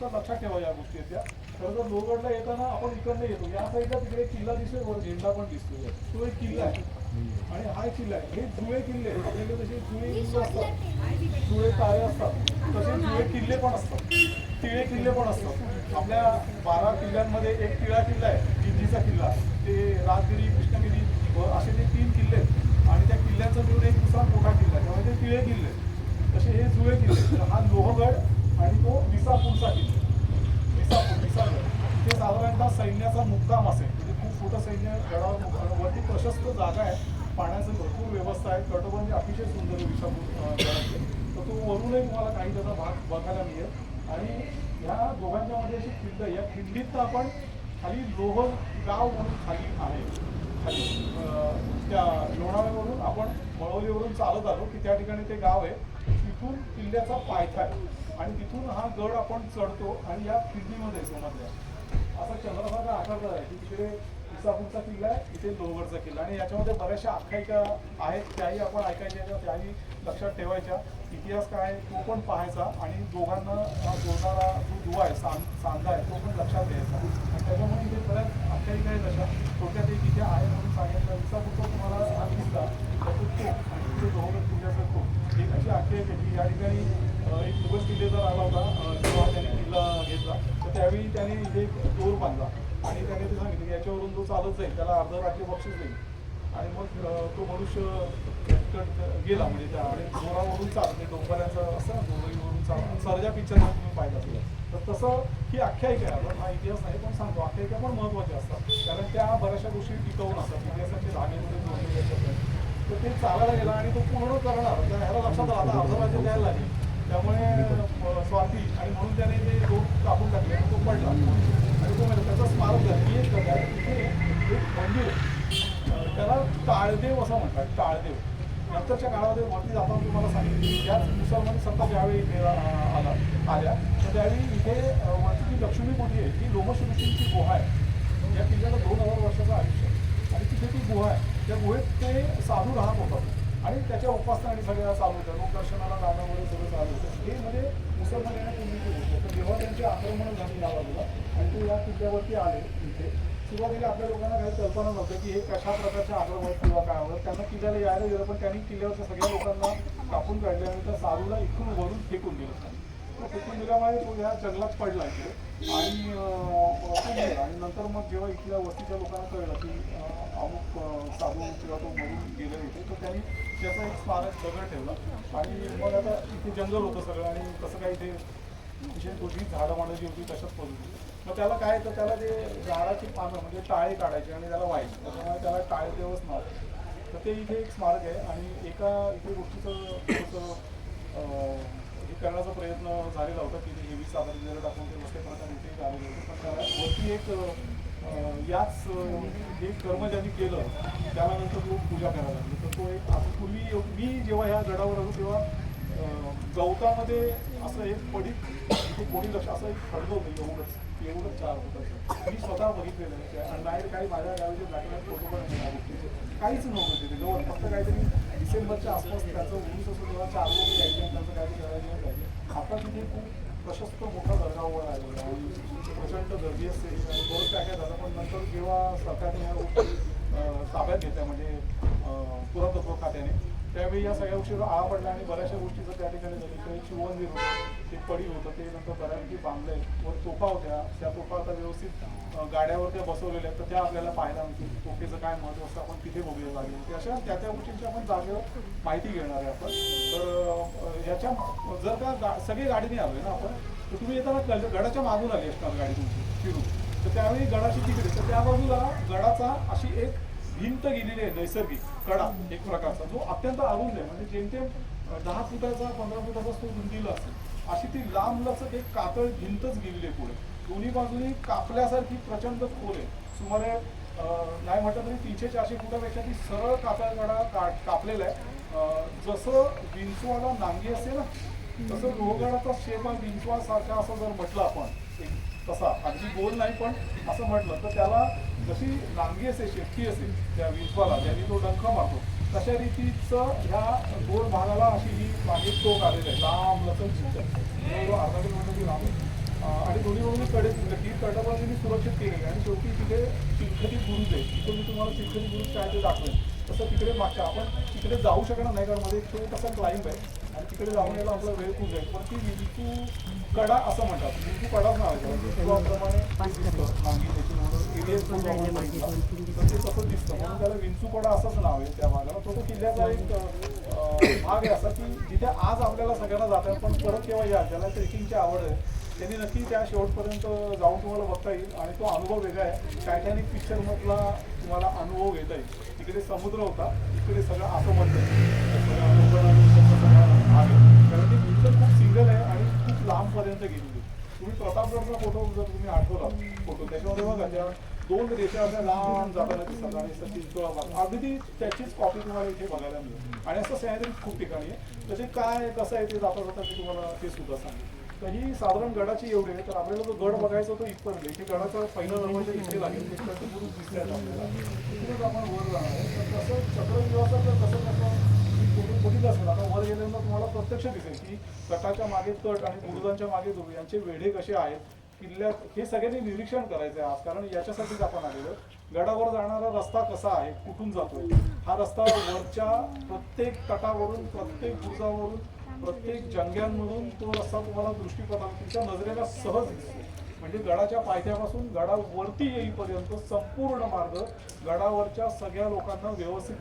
फक्त लक्षात ठेवा या गोष्टी आहेत त्या. खरं तर लोहगडला येताना आपण इकडनं येतो, या साईडला तिकडे किल्ला दिसतोय, वर झेंडा पण दिसतोय, तो एक किल्ला आहे आणि हा एक किल्ला आहे. हे जुळे किल्ले आपल्याकडे जसे जुळे किल्ले असतात, जुळे तारे असतात, तसे जुळे किल्ले पण असतात, तिळे किल्ले पण असतात. आपल्या 12 किल्ल्यांमध्ये एक तिळा किल्ला आहे, जिंजीचा किल्ला, ते राजगिरी, कृष्णगिरी असे ते 3 किल्ले आहेत आणि त्या किल्ल्याचा मिळून एक दुसरा मोठा किल्ला आहे, त्यामुळे ते तिळे किल्ले. तसे हे जुळे किल्ले. हा लोहगड आणि तो विसापूरचा किल्ला, विसागड. ते साधारणतः सैन्याचा मुक्काम असेल, म्हणजे खूप मोठं सैन्य गडावर वरती प्रशस्त जागा आहे, पाण्याची भरपूर व्यवस्था आहे, तटबंदी अतिशय सुंदर आहे विसापूर गडाचे. तर तो वरूनही तुम्हाला काही त्याचा भाग बघायला मिळेल. आणि ह्या दोघांच्या मध्ये अशी खिंड, या खिंडीत आपण खाली लोहगाव म्हणून खाली आहे, खाली त्या लोणावळ्यावरून आपण मळवलीवरून चालत आलो की त्या ठिकाणी ते गाव आहे. तिथून किल्ल्याचा पायथा आहे आणि तिथून हा गड आपण चढतो आणि या खिंडीमध्ये समजल्या असा चंद्रासारखा आकार आहे की तिकडे विसापूरचा किल्ला आहे, इथे लोहगडचा किल्ला. आणि याच्यामध्ये बऱ्याचशा आख्यायिका आहेत, त्याही आपण ऐकायच्या, त्याही लक्षात ठेवायच्या. इतिहास काय आहे तो पण पाहायचा आणि दोघांना जोडणारा जो दुवा आहे, सांधा आहे, तो पण लक्षात घ्यायचा. आणि त्याच्यामुळे इथे बऱ्याच आख्यायिका आहेत अशा. थोडक्यात एक इथे आहे म्हणून सांगितलं. विसापूरचा तुम्हाला दिसला त्याचं तो आणि तिथे लोहगड किल्ल्याचा तो एक अशी आख्यायिका की या ठिकाणी एक मुघल किल्लेदार आला होता, जेव्हा त्याने किल्ला घेतला तर त्यावेळी त्याने इथे एक दोर बांधला आणि त्याने ते सांगितलं की याच्यावरून जो चालत जाईल त्याला अर्ध राज्य बक्षीस देईल. आणि मग तो मनुष्य गेला, म्हणजे त्या आणि जोरावरून चालते डोंगराचं असं ना, जोरावरून चाल सरजा पिक्चरमध्ये तुम्ही पाहिलं असेल. तर तसं ही आख्यायिका आहे. आपण हा इतिहास नाही पण सांगतो, आख्यायिका पण महत्त्वाच्या असतात कारण त्या बऱ्याचशा गोष्टी टिकवून असतात, इतिहासाचे धागेमध्ये जोडलेले असतात. तर ते चालायला गेला आणि तो पूर्ण करणार, तर ह्याला लक्षात आला आता अर्ध राज्य द्यायला लागेल, त्यामुळे स्वार्थी आणि म्हणून त्याने ते रोड कापून टाकले आणि तो पडला आणि तो म्हणजे त्याचा स्मारक झाला. एक इथे एक मंदिर त्याला टाळदेव असं म्हणतात, टाळदेव. नंतरच्या काळामध्ये वरती जाताना तुम्हाला सांगितलं की ज्याच मुसलमान सत्ता ज्यावेळी इथे आल्या तर त्यावेळी इथे वरती जी लक्ष्मी कोठी आहे ती लोमश ऋषींची गुहा आहे. या किल्ल्याला 2000 वर्षाचं आयुष्य आहे आणि तिथे ती गुहा आहे. त्या गुहेत ते साधू राहत होतात आणि त्याच्या उपासना आणि सगळ्या चालू होत्या, लोकदर्शनाला जाणं वगैरे सगळं चालू होतं. हे म्हणजे मुसलमान येण्यापूर्वीची गोष्ट. तर जेव्हा त्यांची आक्रमणं झाली या बाजूला आणि ते या किल्ल्यावरती आले इथे, सुरुवातीला आपल्या लोकांना काही कल्पना नव्हतं की हे कशा प्रकारचे आक्रमण किंवा काय होतं. त्यांना किल्ल्याला यायला गेलं पण त्यांनी किल्ल्यावरच्या सगळ्या लोकांना कापून काढले आणि त्या साधूला इथून वरून फेकून दिलं. फेकून दिल्यामुळे तो ह्या जंगलात पडला इथे आणि आणि नंतर मग जेव्हा इथल्या वस्तीच्या लोकांना कळलं की अमुक साधू किंवा तो मरून गेले होते तर त्यांनी त्याचा एक स्मारक दगड ठेवला आणि मग आता इथे जंगल होतं सगळं आणि कसं काय इथे विशेष गोष्टी झाडं मांडं जी होती तशाच पद्धती. मग त्याला काय तर त्याला ते झाडाची पानं म्हणजे टाळे काढायचे आणि त्याला व्हायचे, त्याच्यामुळे त्याला टाळे देवच नाव. तर ते इथे एक स्मारक आहे आणि एका इथे गोष्टीचं हे करण्याचा प्रयत्न झालेला होता की हे 20 साधारण जर टाकून ते बसते करता इथे आलेले होते. पण त्याला वरती एक याच जे कर्म ज्यांनी केलं त्यानंतर लोक पूजा करायला लागले. तर तो एक आता पूर्वी मी जेव्हा ह्या गडावर होतो तेव्हा गवतामध्ये असं एक पडीक इथे कोणी लक्ष असं एक खडलं होतं, एवढंच 4 फुटाचं. मी स्वतः बघितलेलं आहे आणि बाहेर काही माझ्या गावीचे ब्लॅक फोटो पण नाही या गोष्टीचे, काहीच नव्हतं तिथे जवळ. फक्त काहीतरी डिसेंबरच्या आसपास त्याचं उरूस असं तेव्हा 4 लोक यायचे आणि त्यांचं काहीतरी करायचं पाहिजे. आता तिथे खूप प्रशस्त मोठा दर्गावर आलेला आणि प्रचंड गर्दी असते आणि बरंच काय काय झालं. पण नंतर जेव्हा सरकारने ह्या गोष्टी ताब्यात घेतल्या म्हणजे पुरातत्व खात्याने, त्यावेळी या सगळ्या गोष्टीवर आळा पडला आणि बऱ्याचशा गोष्टीचं त्या ठिकाणी झाली. काही शिवमंदिर होतं, ते पडी होतं, ते नंतर बऱ्यापैकी बांधलंय. वर तोफा होत्या, त्या तोफा आता व्यवस्थित गाड्यावर त्या बसवलेल्या आहेत, तर त्या आपल्याला पाहायला मिळतील. तोफेचं काय महत्त्व असतं आपण तिथे बघूया लागेल. की अशा त्या गोष्टींची आपण जागेवर माहिती घेणार आहे आपण. तर ह्याच्या जर का सगळी गाडीने आलोय ना आपण, तर तुम्ही येताना गडाच्या मागून आली असणार गाडी तुमची फिरून, तर त्यावेळी गडाची तिकडे तर त्या बाजूला गडाचा अशी एक भिंत गेलेली आहे, नैसर्गिक कडा एक प्रकारचा, जो अत्यंत अरुंद आहे. म्हणजे जेमतेम 10 फुटाचा 15 फुटाचा तो रुंदीला असेल, अशी ती लांब लचक एक कातळ भिंतच गेलेली आहे पुढे. दोन्ही बाजूनी कापल्यासारखी प्रचंड खोल आहे. सुमारे नाही म्हटलं तरी 300-400 फुटापेक्षा ती सरळ कातळ कडा कापलेला आहे. जसं विंचवाला नांगी असते ना, तसं लोहगडाचा शेप हा विंचवासारखा असं जर म्हटलं आपण, तसा अगदी गोल नाही पण असं म्हटलं तर त्याला जशी नांगी असे शेपटी असेल त्या विंचवाला ज्यांनी तो डंख मारतो, तशा रीतीचं ह्या गोल भागाला अशी ही मागे टोक आलेली आहे, लांब लचक अर्धा किलोमीटर लांब आणि दोन्ही बाजूने कडे तिथलं की तटबाजूने सुरक्षित केलेली आहे आणि शेवटी तिथे चिलखती बुरुज आहे. तिथे मी तुम्हाला चिलखती बुरुज काय ते दाखवेन. तसं तिकडे मागच्या आपण तिकडे जाऊ शकणार नाही कारण मध्ये एक छोटासा क्लाइंब आहे आणि तिकडे जाऊन यायला आपला वेळ खूप जाईल. पण ती विंचू कडा असं म्हणतात. विंचू कडाच नाव आहे विंचूप्रमाणे नांगी त्याची एरिया तर ते तसं दिसतं म्हणून त्याला विंचू कडा असंच नाव आहे त्या भागाला. तो किल्ल्याचा एक भाग आहे असा की जिथे आज आपल्याला सगळ्यांना जाता येईल पण परत केव्हा या ज्याला ट्रेकिंगची आवड आहे त्यांनी नक्की त्या शेवटपर्यंत जाऊन तुम्हाला बघता येईल आणि तो अनुभव वेगळा आहे. टायटॅनिक पिक्चरमधला तुम्हाला अनुभव घेता येईल. तिकडे समुद्र होता इकडे सगळं असं म्हणतं कारण ती पिक्चर खूप सिंगल आहे आणि खूप लांबपर्यंत गेलेली. तुम्ही प्रतापगडचा फोटो जर तुम्ही आठवला फोटो त्याच्यामध्ये बघा त्या दोन रेषा अशा लांब जाताना दिसतात आणि चिंचोळा भाग अगदी त्याचीच कॉपी तुम्हाला इथे बघायला मिळेल. आणि असं सह्याद्री खूप ठिकाणी आहे. त्याचे काय कसं आहे ते जाता जाता मी तुम्हाला ते सुद्धा सांगेन. तर ही साधारण गडाची एवढी आहे. तर आपल्याला जो गड बघायचा तो इथपर्यंत इथे गडाचा पहिला दरवाजा इथे लागेल ते बुरुज दिसतात आपल्याला तिथूनच आपण वर जाणार आहे. तर तसं चक्रव्यूहाचं जर कसं कसं फोटो बघितलं असेल आता वर गेल्यानंतर तुम्हाला प्रत्यक्ष दिसेल की तटाच्या मागे तट आणि बुरुजांच्या मागे दुर्ग यांचे वेढे कसे आहेत किल्ल्यात हे सगळ्यांनी निरीक्षण करायचं आहे आज कारण याच्यासाठीच आपण आलेलो. गडावर जाणारा रस्ता कसा आहे कुठून जातोय हा रस्ता वरच्या प्रत्येक तटावरून प्रत्येक बुरुजावरून प्रत्येक जंग्यांमधून तो रस्ता तुम्हाला दृष्टीपथात तुमच्या नजरेला सहज दिसतो. म्हणजे गडाच्या पायथ्यापासून गडावरती येईपर्यंत संपूर्ण मार्ग गडावरच्या सगळ्या लोकांना व्यवस्थित दिसतो.